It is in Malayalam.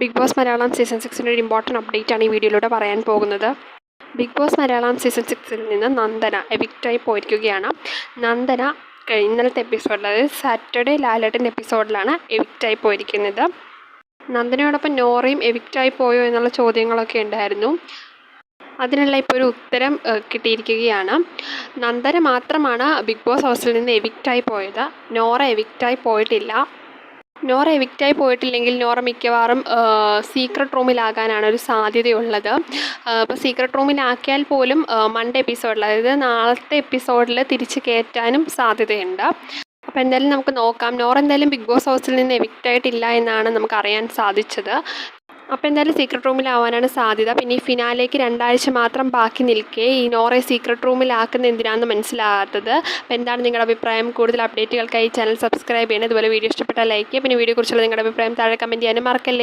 ബിഗ് ബോസ് മലയാളം സീസൺ 6 ഒരു ഇമ്പോർട്ടൻറ്റ് അപ്ഡേറ്റ് ആണ് ഈ വീഡിയോയിലൂടെ പറയാൻ പോകുന്നത്. ബിഗ് ബോസ് മലയാളം സീസൺ 6 നിന്ന് നന്ദന എവിക്റ്റായി പോയിരിക്കുകയാണ്. നന്ദന ഇന്നലത്തെ എപ്പിസോഡിൽ, അതായത് സാറ്റർഡേ ലാലേട്ടൻ്റെ എപ്പിസോഡിലാണ് എവിക്റ്റായി പോയിരിക്കുന്നത്. നന്ദനയോടൊപ്പം നോറയും എവിക്റ്റായി പോയോ എന്നുള്ള ചോദ്യങ്ങളൊക്കെ ഉണ്ടായിരുന്നു. അതിനുള്ള ഇപ്പോൾ ഒരു ഉത്തരം കിട്ടിയിരിക്കുകയാണ്. നന്ദന മാത്രമാണ് ബിഗ് ബോസ് ഹൗസിൽ നിന്ന് എവിക്റ്റായി പോയത്. നോറ എവിക്റ്റായി പോയിട്ടില്ല. നോറ എവിക്റ്റായി പോയിട്ടില്ലെങ്കിൽ നോറ മിക്കവാറും സീക്രട്ട് റൂമിലാകാനാണ് ഒരു സാധ്യതയുള്ളത്. അപ്പോൾ സീക്രട്ട് റൂമിലാക്കിയാൽ പോലും മൺഡേ എപ്പിസോഡിൽ, അതായത് നാളത്തെ എപ്പിസോഡിൽ തിരിച്ച് കയറ്റാനും സാധ്യതയുണ്ട്. അപ്പോൾ എന്തായാലും നമുക്ക് നോക്കാം. നോറ എന്തായാലും ബിഗ് ബോസ് ഹൗസിൽ നിന്ന് എവിക്റ്റായിട്ടില്ല എന്നാണ് നമുക്ക് അറിയാൻ സാധിച്ചത്. അപ്പോൾ എന്തായാലും സീക്രട്ട് റൂമിലാവാനാണ് സാധ്യത. പിന്നെ ഈ ഫിനാലേക്ക് 2 ആഴ്ച മാത്രം ബാക്കി നിൽക്കെ ഈ നോറയെ സീക്രട്ട് റൂമിലാക്കുന്ന എന്തിനാണെന്ന് മനസ്സിലാകാത്തത്. അപ്പോൾ എന്താണ് നിങ്ങളുടെ അഭിപ്രായം? കൂടുതൽ അപ്ഡേറ്റുകൾക്കായി ചാനൽ സബ്സ്ക്രൈബ് ചെയ്യണം. അതുപോലെ വീഡിയോ ഇഷ്ടപ്പെട്ടാൽ ലൈക്ക് ചെയ്യുക. പിന്നെ വീഡിയോയെക്കുറിച്ചുള്ള നിങ്ങളുടെ അഭിപ്രായം താഴെ കമൻറ്റ് ചെയ്യാനും മറക്കല്ലേ.